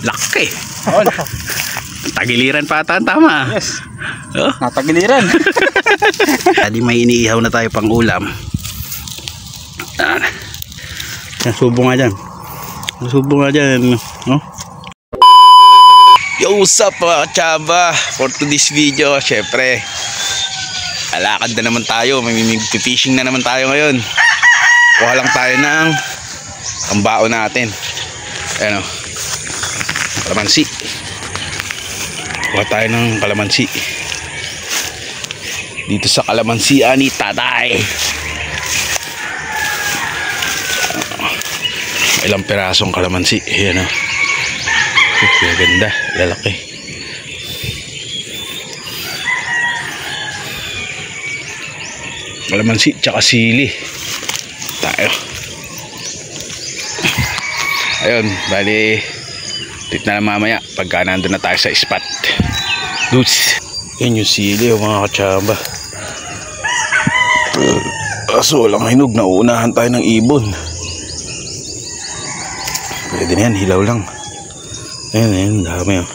Laki. Tagiliran pa ata, tama. Yes. Natagiliran. Hindi may iniihaw na tayo pang ulam. Subo nga dyan. Subo nga dyan. Yo, what's up mga chaba? For today's video, syempre alakad na naman tayo. May fishing na naman tayo ngayon. Kuha lang tayo ng pambao natin. Ayan o, kalamansi. Kuha tayo ng kalamansi dito sa kalamansian ni Tatay. Ilang pirasong kalamansi. Ayan o, ganda, lalaki. Kalamansi tsaka sili tayo. Ayun, bali tit na lang mamaya pagka nandun na tayo sa spot. Dudes, yan yung sili mga katsaba. Kaso walang hinog, nauunahan tayo ng ibon. Pwede na yan, hilaw lang. Ayan, dami o.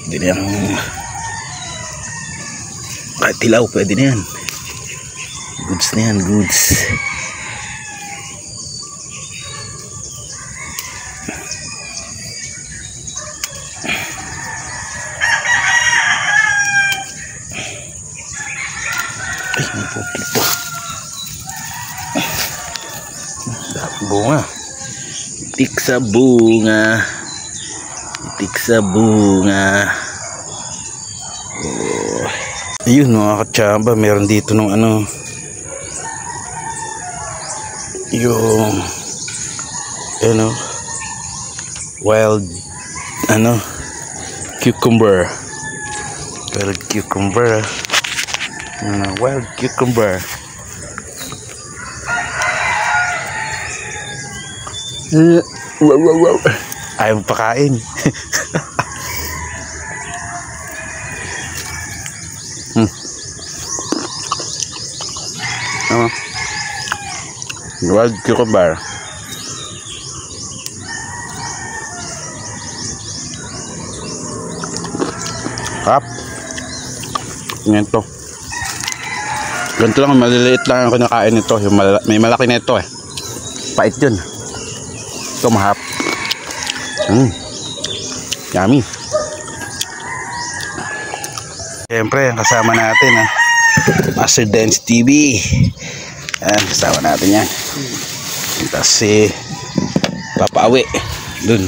Pwede na yan. Kahit hilaw, pwede na yan. Goods na yan, goods. Ay, may pupil po. Bunga. Itik sa bunga. Itik sa bunga. Oh. Ayun mga katsaba, meron dito nung ano, yung wild cucumber. Wild cucumber. Wild cucumber. Wow. Ayaw pakain. Wild cucumber. Hap. Ganito. Ganito lang, maliliit lang ang kinakain nito. May malaki na ito eh. Pait yun. Ito mahap. Yummy. Siyempre, kasama natin Master Dance TV. Ayan, kasama natin yan. Tapos si Papa Awe dun,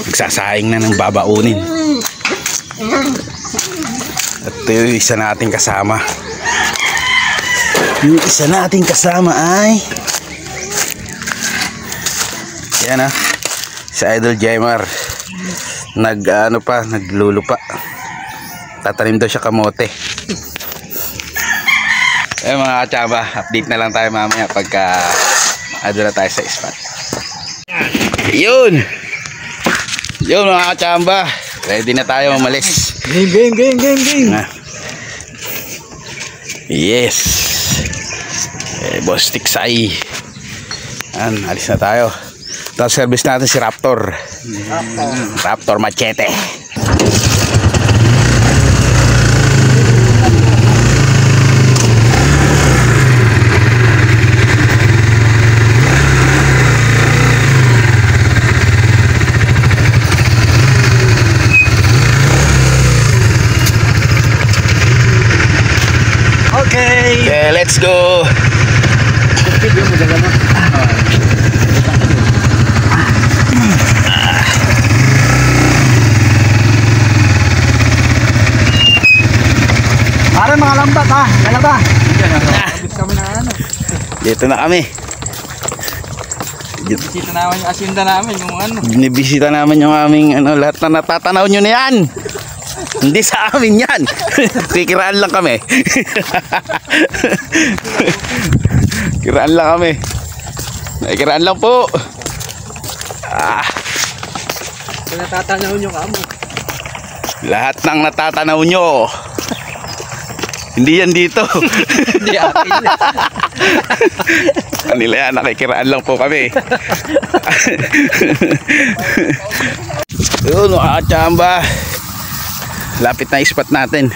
nagsasahing na ng babaunin. At yung isa nating kasama. Yung isa nating kasama ay yan si Idol Jaymar. Naglulupa. Tatanim daw siya kamote. Eh mga katsaba, update na lang tayo mamaya pagka na tayo sa spot. Yun mga katsaba, ready na tayo umalis. Game. Yes. Boss Tiksay. Alis na tayo. Tapos service natin si Raptor Machete. Okay, let's go. Para mga lambat kalaba. Dito na kami. Bisita namin yung asinda namin, Binibisita namin yung aming lahat na natatanaw nyo na yan. Hindi sa amin yan. Kikiraan lang kami. Kiraan lang kami. Kiraan lang po. Natatanaw nyo kamo. Lahat ng natatanaw nyo. Hindi yan dito. Hindi akin. Kanila yan, nakikiraan lang po kami. Yun, mga kachamba. Lapit na spot natin.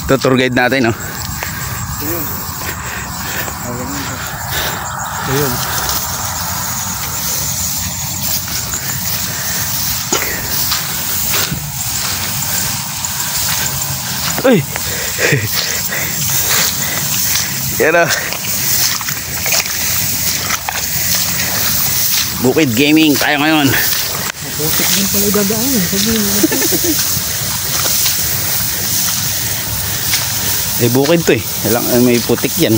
Ito, tour guide natin, oh. Ayun. Uy! Yan, oh. Bukid Gaming tayo ngayon. Putik din pala idadaan. Sabihin mo. Eh, bukid to eh. May putik yan.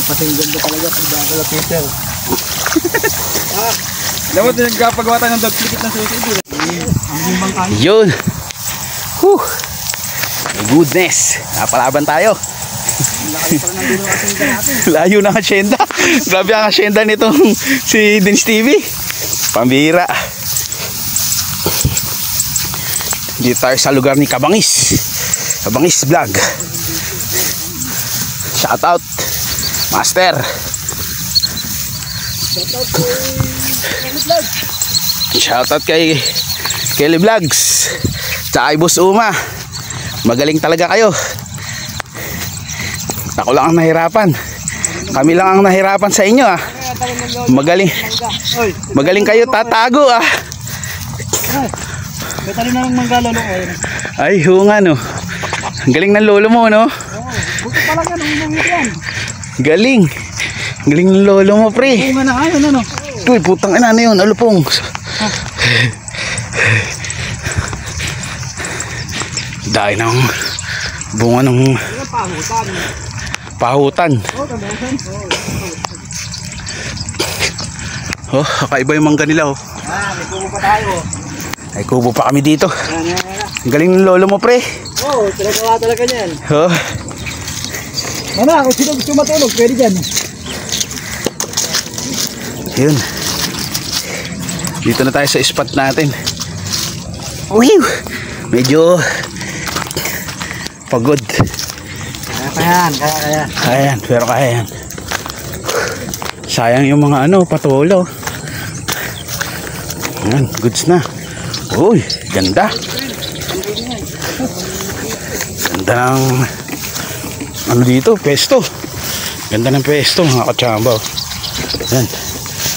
Pating ganda talaga pag dakala Peter. Alam mo, nagkapagawa tayo ng dog clicket ng susunod. Yun. Whew. My goodness. Napalaban tayo. Layo na ang asyenda. Grabe ang asyenda nitong si Dins TV. Pambira. Dito tayo sa lugar ni Kabangis. Kabangis Vlog. Shout out Master. Shout out kay Kelly Vlogs. Tsaka kay Boss Uma. Magaling talaga kayo. Ako lang ang nahirapan. Kami lang ang nahirapan sa inyo, ah. Magaling kayo tatago, ah. Betali na ng mangga lolo ko. Ay, hunga, no. Ang galing ng lolo mo, no. Buti pala ka nung yan. Galing. Galing ng lolo mo, pre. Bunga na kayo, ano? Uy, putang ina na yun, alupong. Dahil ng bunga ng Pahutan. pahutan. Oh, kakaiba yung mangga nila, oh. May kubo pa tayo. Ay, kubo pa kami dito. Yan. Ang galing ng lolo mo, pre. Oo, talaga talaga yan. Oh. Mama, kung sino gusto matulog, pwede dyan. Yun. Dito na tayo sa spot natin. Uy! Medyo pagod. Kaya. Kaya yan, pero kaya yan. Sayang yung mga patulo. Yan, goods na. Uy, ganda. Ganda ng dito, pesto. Ganda ng pesto, mga kachamba. Yan.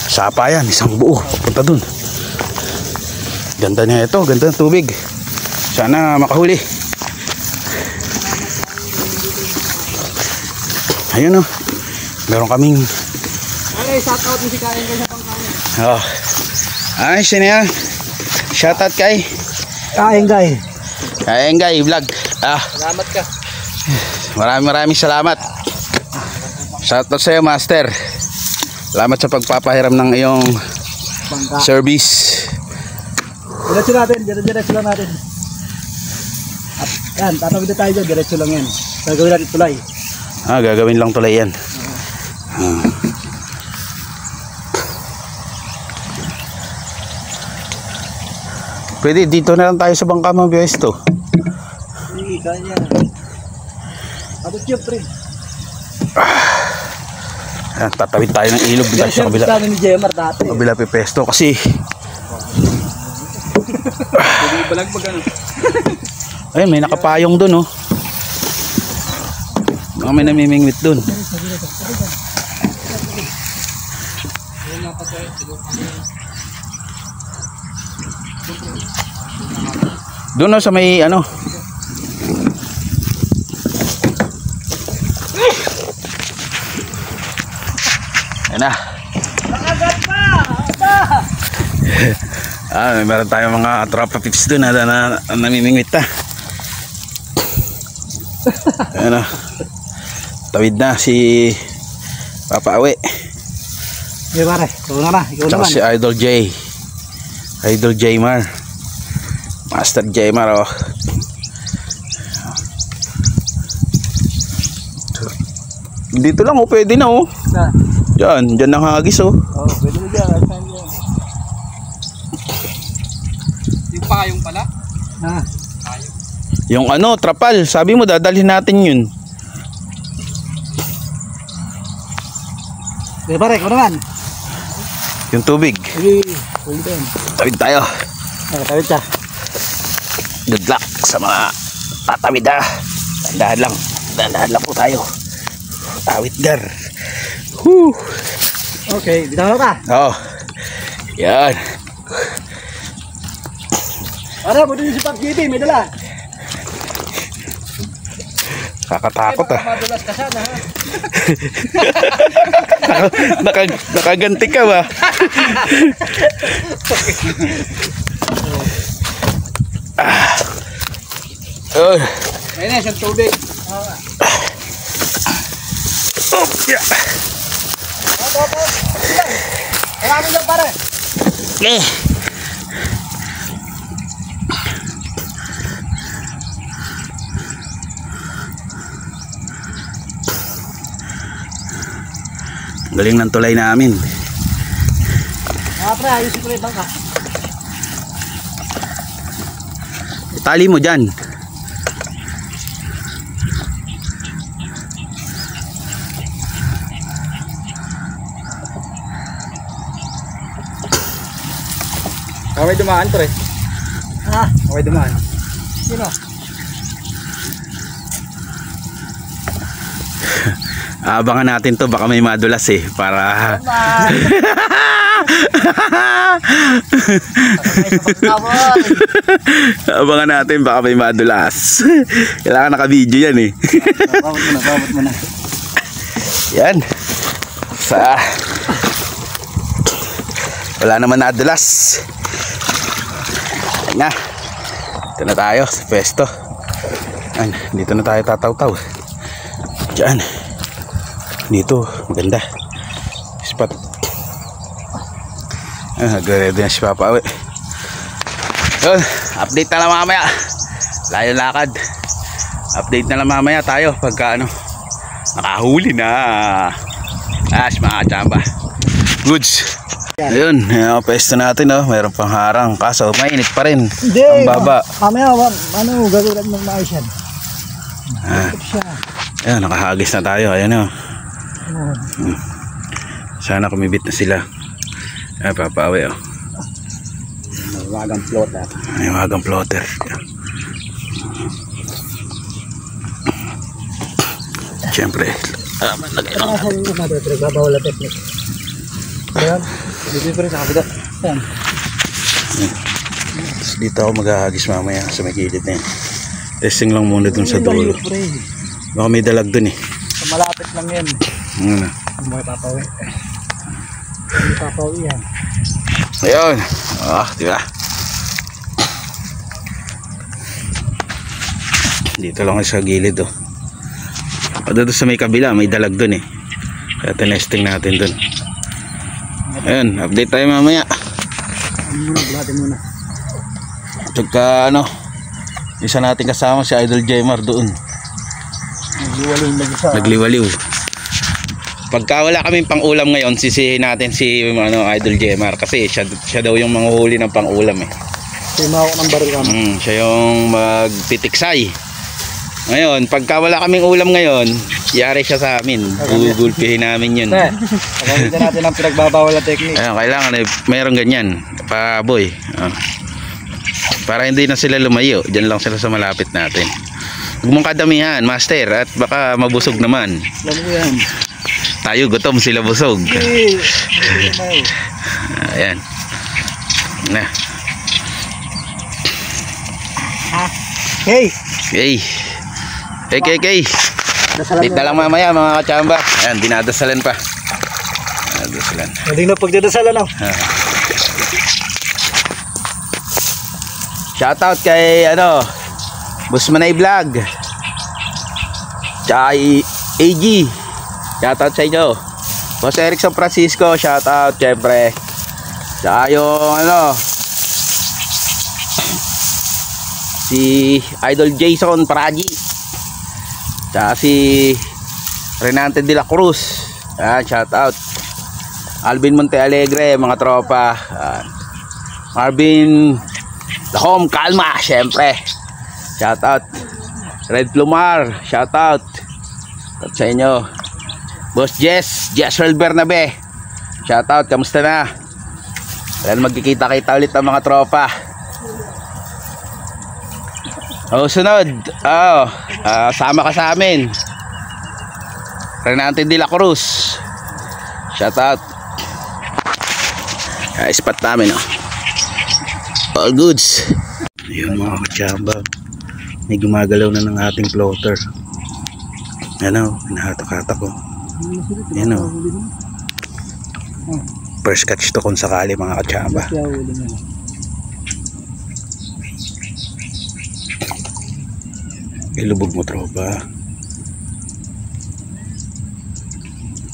Sapa yan, isang buo. Papunta dun. Ganda niya ito, ganda ng tubig. Sana makahuli. Ayun, oh. Meron kaming Okay, shout out mo si Kain kayo sa pangkain. oh. Ay, sino yan? Shoutout kay Engay Vlog. Salamat ka. Maraming salamat. Shoutout sa iyo, Master. Salamat sa pagpapahiram ng iyong Bangka. service. Diretso natin, diretso lang natin. At yan, tatawid na tayo dyan, diretso lang yan. Gagawin natin tulay. Gagawin lang tulay yan. Pwede dito na lang tayo sa bangka, mabiwes to. Sige, kaya. Abot yun, pre. Ayan, tatawid tayo ng ilog dahil sa kabila. Diretso ni Jemar dati. Kabila pipesto kasi Pwede balag pag ano. ayun, may nakapayong dun, oh. Baka may namimingwit dun. Doon, oh, sa may ano. Ayan na. Nakagat pa! Meron tayong mga tropa pips doon na namimingwit ta. Ayan, oh. Tawid na si Papa Awe. Sige pare, ikaw na. Ikaw Tsaka naman. si Idol J. Idol Jmar. Master Jmar, oh. Dito lang, oh, pwede na, oh. Diyan nakahagis oh. Oo, pwede mo dyan. Yung payong pala? Ha? Yung ano, trapal. Sabi mo dadalhin natin yun. Sige pare, ikaw naman. Yung tubig. Sige, pwede tayo. Tawid tayo. Tawid siya. Good luck sa mga tatawid ha. Dahan-dahan lang po tayo. Tawid gar. Woo. Okay, bitaw ka. Oh. Yan. Para, buti yung si Pag GB, may dala. Kakatakot ah. Madulas ka sana ha. Nakaganti ka ba? Oh. Ayun na, siyang tubig. Oh, yeah. Marami lang pare. Eh. Galing ng tulay namin. Pre, ayusin ko na yung bangka. Itali mo dyan. Kaway dumaan, pre. Ha? Kaway dumaan. Sino? Abangan natin to, baka may madulas eh. Para... Abangan natin, baka may madulas. Kailangan naka-video yan eh. Babot mo na. Yan. Wala naman nadulas. Yan na. Dito na tayo sa pwesto. Yan. Dito na tayo tataw-taw. Diyan. Dito, maganda. Spot. Nag-ready na si Papa Awi. Yun, update na lang mamaya. Layo lakad. Update na lang mamaya tayo pagka ano, nakahuli na. Mga kachamba. Goods. Ayun, yung pwesto natin oh, mayroon pang harang. Kaso mainit pa rin. Hindi. Ang baba. Mamaya, gagawin ng maayos yan. Ayun, nakahagis na tayo. Ayan oh. Sana kumibit na sila. Ay, Papa Awi oh. Wagang floater. Ay, wagang floater. Siyempre. Lagay lang. Nagbabawal na technique. Ayan. Dito pa rin sa kabila. Ayan. Dito ako maghahagis mamaya sa may gilid na yan. Testing lang muna dun sa dulo. Baka may dalag dun eh. Malapit lang yan. Ano? May papawi. May papawi yan. Ayun. Diba? Dito lang sa gilid oh. Doon sa may kabila may dalag dun eh. Kaya tinesting natin dun. Ayun, update tayo mamaya. Bulatin muna. Pagka ano, isa natin kasama si Idol Jemar doon. Nagliwaliw. Pagka wala kaming pang-ulam ngayon, sisihin natin si Idol Jemar kasi siya daw yung manguhuli ng pang-ulam eh. Tumawak ng baril kami. Siya yung magtitiksay. Ngayon, pagka wala kaming ulam ngayon, yari siya sa amin. Gugulpihin namin yun. Gamitin natin ang pinagbabawal na technique. Ayun, kailangan eh, mayroong ganyan. Paboy. Para hindi na sila lumayo. Diyan lang sila sa malapit natin. Huwag mong kadamihan, master. At baka mabusog naman. Alam mo yan. Tayo gutom, sila busog. Ayan. Na. Hey! Okay. Okay. Dito na lang mamaya mga kachamba. Ayan, dinadasalan pa. Dinadasalan. Hindi na pagdadasalan lang. Shoutout kay Busmanay Vlog. Tsaka AG. Shoutout sa inyo. Boss Erickson Francisco, shoutout syempre. Tsaka yung si Idol Jason Paraji. Tsaka si Renante de la Cruz. Shoutout. Alvin Monte Alegre, mga tropa. Marvin Home Calma, syempre. Shout out. Red Plumar, shout out. At sa inyo. Boss Jessel Bernabe. Shout out, kamusta na? Dahil magkikita-kita ulit ang mga tropa. Sunod. Sama ka sa amin. Renante de la Cruz. Shout out. Spot namin, all goods. Ayun mga kachamba, may gumagalaw na ng ating floater. Ano, hinahatak-hatak ko. Yan o. First catch to kung sakali mga kachamba. Ilubog mo tropa.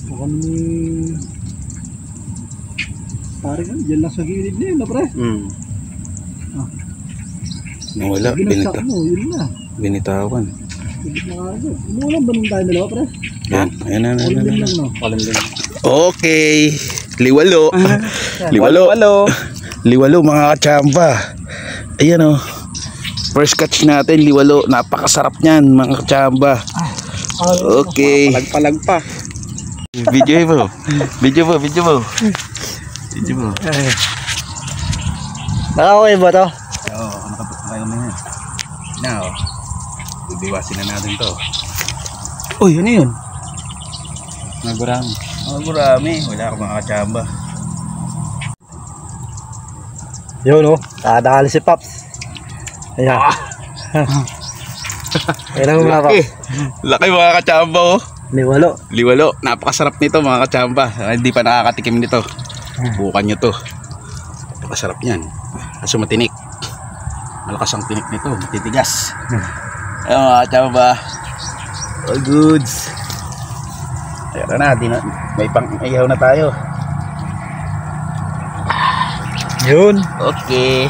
Baka pare ka, dyan lang sa gilid na yun na pre. Nawala, Binagsak mo, yun na. binitawan. Gilid na kagad. Umuulan ba nung tayo dalawa pre? Yan, ayan. Ulan din lang no? Okay, liwalo. Liwalo mga kachamba. Ayan o. First catch natin, liwalo. Napakasarap niyan mga kachamba. Okay. Palag pa. Video mo. Nakakawin ba to? Oo, nakapagpapay kami yan. Now, bibiwasin na natin to. Uy, ano yun? Nagurami. Marami. Wala ka mga kachamba. Yun kadali si Paps. Ayan. Ayan mga Paps. Laki mga kachamba oh. Liwalo. Napakasarap nito mga kachamba. Hindi pa nakakatikim nito. Bukan nyo to. Napakasarap niyan. Kaso matinik. Malakas ang tinik nito. Matitigas. Ayun mga kachamba. All goods. Tara na. May pang-ihaw na tayo. Yun. Okay.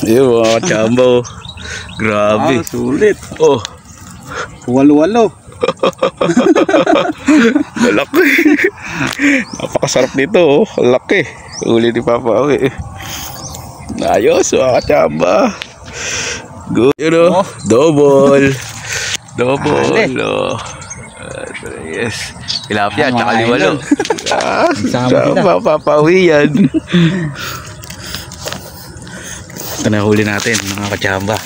Ayun mga kachamba oh. Grabe. Sulit. Oh. Walo-walo. Malaki. Napakasarap nito oh. Laki. Uli ni Papa Awi. Ayos mga kachamba. Good. Yun oh. Double. Oh. Yes. Tilapia tsaka liwalo. Sama Papa Awi yan. Ito na huli natin mga kachamba.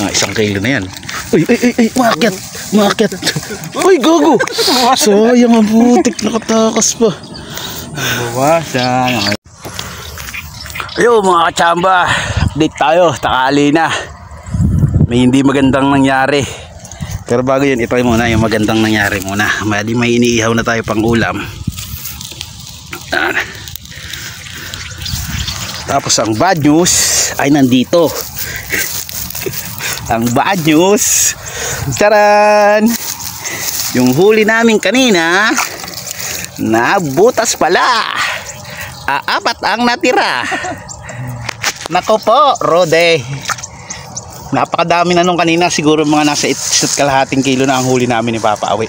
Isang kilo na yan. Uy, maakyat. Uy, gago. Sayang ang putik, nakatakas pa. Bawasan. Ayun mga kachamba, update tayo, takali na. May hindi magandang nangyari. Pero bago yun, ito muna yung magandang nangyari muna. May iniihaw na tayo pang ulam. Tapos ang bad news ay nandito. Ang bad news, taran, yung huli namin kanina nabutas pala. Apat ang natira. Nako po, Rode. Napakadami na nung kanina, siguro mga nasa 8 kalahating kilo na ang huli namin ni Papa Awi.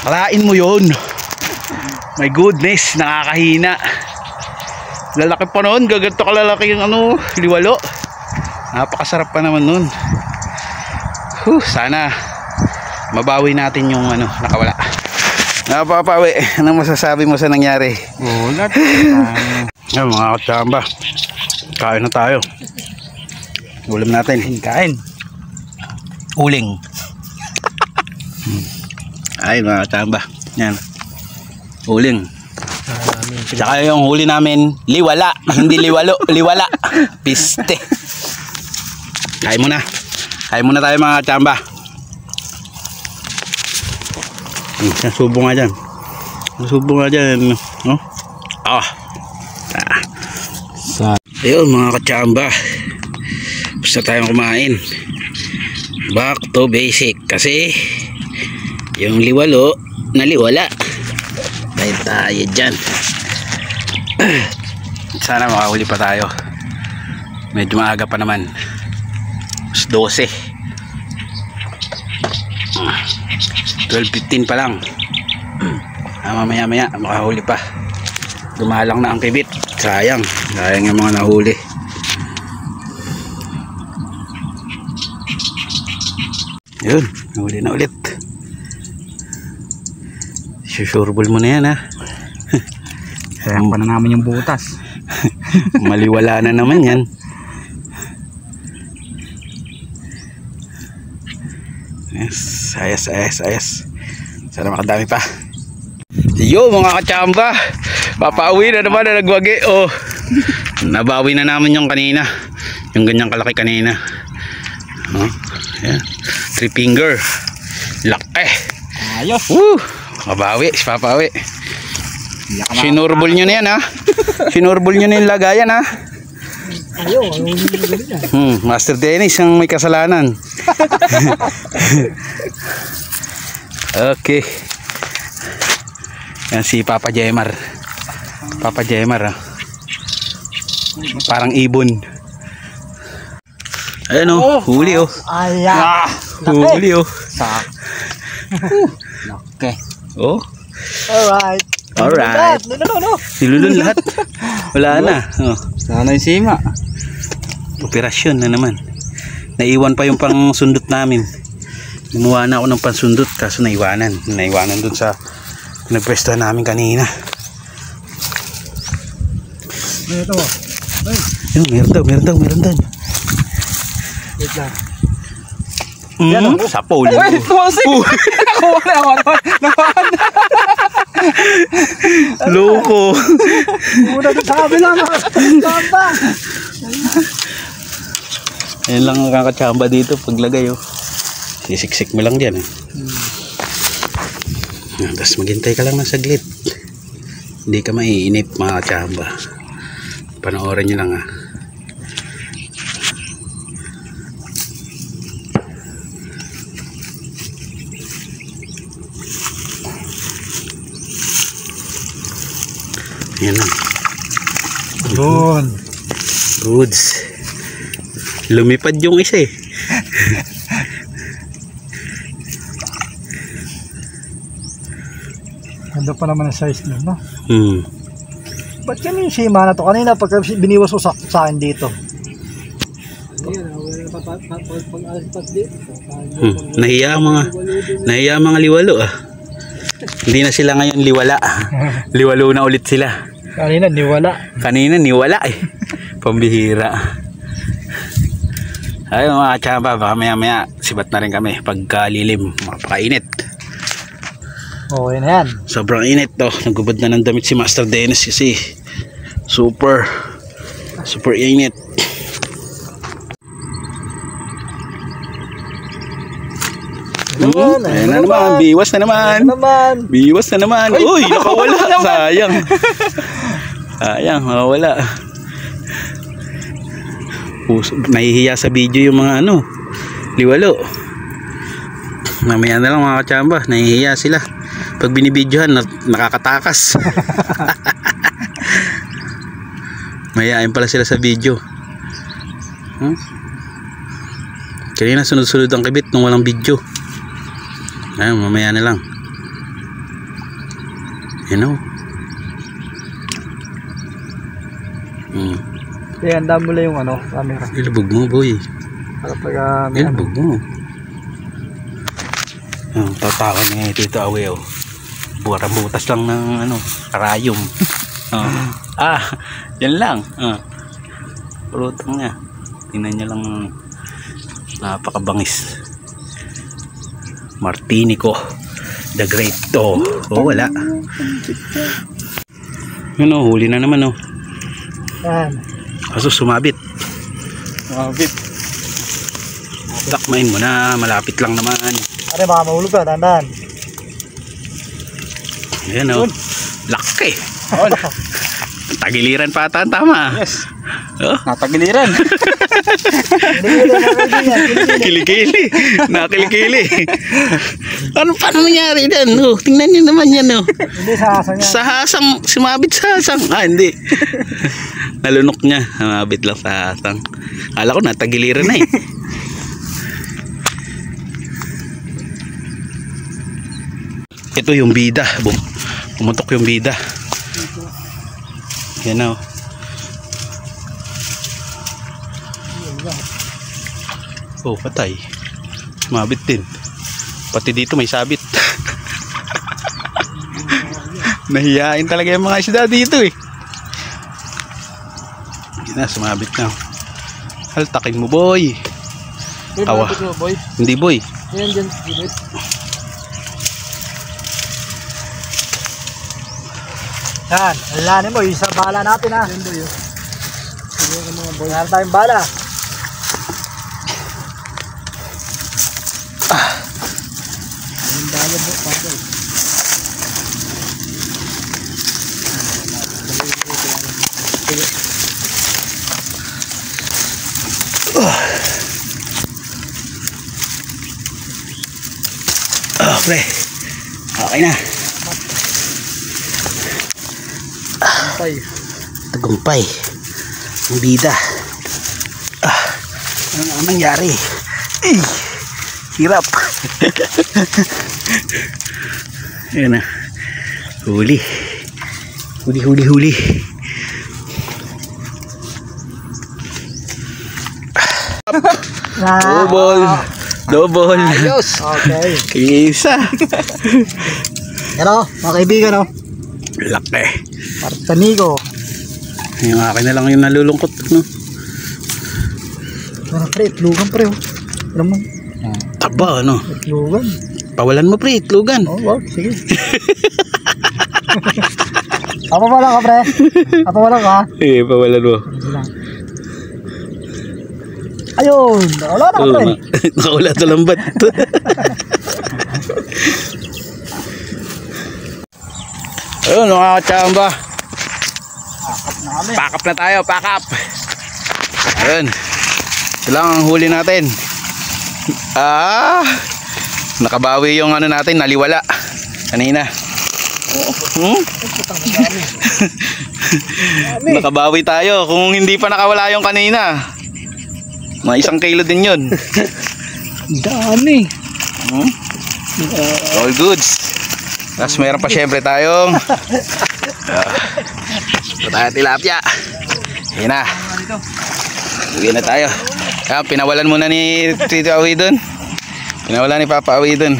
Kalain mo yun. My goodness, nakakahina. Lalaki pa noon, gaganto kalalaki yung liwalo. Napakasarap pa naman nun. Sana mabawi natin yung nakawala. Napapawi, anong masasabi mo sa nangyari? Ulat. Ay mga kachamba, kain na tayo. Ulam natin. Kain. Uling. Ay mga kachamba, yan. Uling. Tsaka yung huli namin, liwala. Hindi liwalo, liwala. Piste. Kain muna tayo mga kachamba. Nasubo nga dyan no? Ayun mga kachamba, basta tayong kumain. Back to basic. Kasi yung liwalo naliwala. Tayo dyan. Sana makahuli pa tayo. Medyo maaga pa naman. 12. 12:15 pa lang. Mamaya makahuli pa. Dumalang na ang kibit. Sayang yung mga nahuli. Yun, nahuli na ulit. Susurbol mo na yan, ha. Sayang pa na namin yung butas. Maliwala na naman yan. Yes, ayos. Sana makadami pa. Yo mga kachamba, papauwi na naman na nagwagi. Oh, nabawi na namin yung kanina, yung ganyang kalaki kanina. Oh, yeah. 3 finger, laki. Ayos. Mabawi, papawi. Sinurbol nyo na yan, ha. Sinurbol nyo na yung lagayan, ha. Master Dennis ang may kasalanan. Okay. Yan si Papa Jemar. Papa Jemar, ha. Parang ibon. Ayan, oh, huli, oh. Huli, oh. Okay. Oh. Alright. No. Silulun lahat. Wala na. Oh. Sana yung sima. Operasyon na naman. Naiwan pa yung pangsundot namin. Gumawa na ako ng pansundot kaso naiwanan dun sa nagpwestuhan namin kanina. Ito. Yun, meron daw. Wait lang. Sa pole. Wait, tumasik. Loko. Muna sabi lang. Ayan lang ang kakachamba dito paglagay, oh. Sisiksik mo lang dyan, eh. Tapos maghintay ka lang ng saglit. Hindi ka maiinip mga kachamba. Panoorin nyo lang, ha. Yan lang. Doon. Goods. Lumipad yung isa, eh. Ganda pa naman ang size nun, no? Ba't yan yung sima na to? Kanina pagka biniwas ko sa akin dito. Nahiya ang mga liwalo, ah. Hindi na sila ngayon liwala. Liwalo na ulit sila. Kanina niwala eh. Pambihira. Ayun mga kachamba, baka maya sibat na rin kami pagkalilim, mapakainit. Okay na yan. Sobrang init, to. Nagubad na ng damit si Master Dennis kasi super init. Ayan na naman, biwas na naman. Uy, nakawala. Sayang, nakawala. Nahihiya sa video yung mga liwalo. Mamaya na lang mga kachamba, nahihiya sila. Pag binibidyohan, nakakatakas. Mayayain pala sila sa video. Kanina sunod-sunod ang kibit nung walang video. Ayun, mamaya na lang. Kaya handa mo lang yung camera. Ilubog mo, boy. Para pag Ilubog mo. Tatakon niya Tito Awe, oh. Butas lang ng karayom. Yan lang. Purutang niya. Tingnan niya lang, napakabangis. Martinico the Great. Wala. Huli na naman, oh. Yan. Kaso sumabit. Takmain mo na, malapit lang naman. Are, baka mahulog ka, dandan. Ayan, oh. Laki. Tagiliran pa ata, tama. Yes. Oh. Natagiliran. Kilikili. Nakilikili. Paano nangyari yan? Tingnan nyo naman yan. Hindi, sa hasang yan. Sa hasang, sumabit sa hasang. Hindi. Nalunok niya. Sumabit lang sa hasang. Kala ko natagiliran na, eh. Ito yung bida. Pumutok yung bida. Yan o. Oh, patay. Mabit din. Pati dito may sabit. Nahiyain talaga yung mga isda dito eh. Hindi na, sumabit na. Haltakin mo, boy. Awa. Boy. Hindi, boy. Yan dyan, gilid. Yan, alanin mo, isa bala natin ha. Yan boy. Yan tayong bala. Yan bala mo, pangkol. Oh, pre. Okay na. Tagumpay. Tagumpay. Ang bida. Ano ang nangyari? Hirap. Ayan na. Huli. Huli. Double. Ayos. Okay. Isa. Yan o, mga kaibigan o. Laki. Partanigo. Yung akin na lang yung nalulungkot, no? Ano pre, itlugan pre o. Alam mo? Taba, ano? Itlugan. Pawalan mo, pre, itlugan. Oh, wow, sige. Apa wala ka pre? Apa wala ka? Pawalan mo. Ayun, wala na pre. Nakawala ito lambat. Ayun, mga kachamba. Pakap na tayo, pakap. Ayun. Ito lang ang huli natin. Nakabawi yung ano natin, naliwala. Kanina. Nakabawi tayo. Kung hindi pa nakawala yung kanina, mga 1 kilo din yun. Dami. All goods. Tapos meron pa syempre tayong tilapia. Yan na. Uwi na tayo. Pinawalan muna ni Tito Awi dun. Pinawalan ni Papa Awi dun.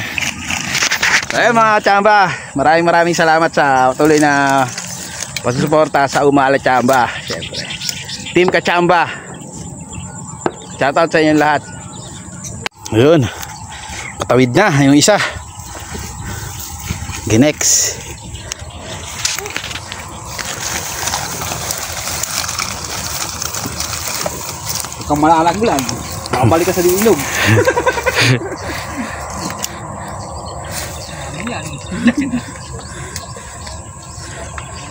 Ayun mga kachamba, maraming salamat sa tuloy na pagsusuporta sa Umala Chamba. Syempre, Team Kachamba, shoutout sa inyong lahat. Ayun, patawid na yung isa. Ginex. Huwag kang malalaglag. Makabalik ka sa ilog.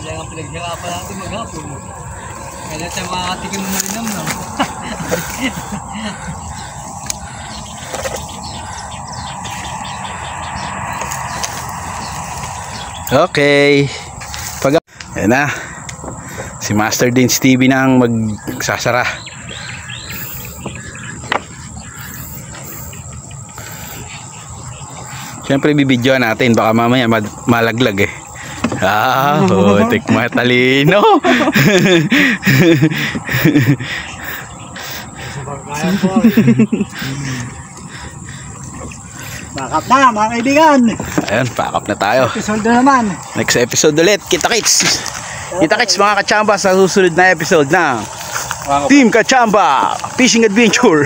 Kaya nga pinagsagapan natin maghapon. Kaya siya makakatikin mo malinam na. Okay. Ayan na. Si Master Dins TV na ang magsasara. Siyempre bibidyoan natin, baka mamaya malaglag eh. Tik matalino. Bakap na mga kaibigan. Ayun, pakap na tayo. Episode na naman. Next episode ulit. Kita-kits mga kachamba sa susunod na episode ng Team Kachamba Fishing Adventure.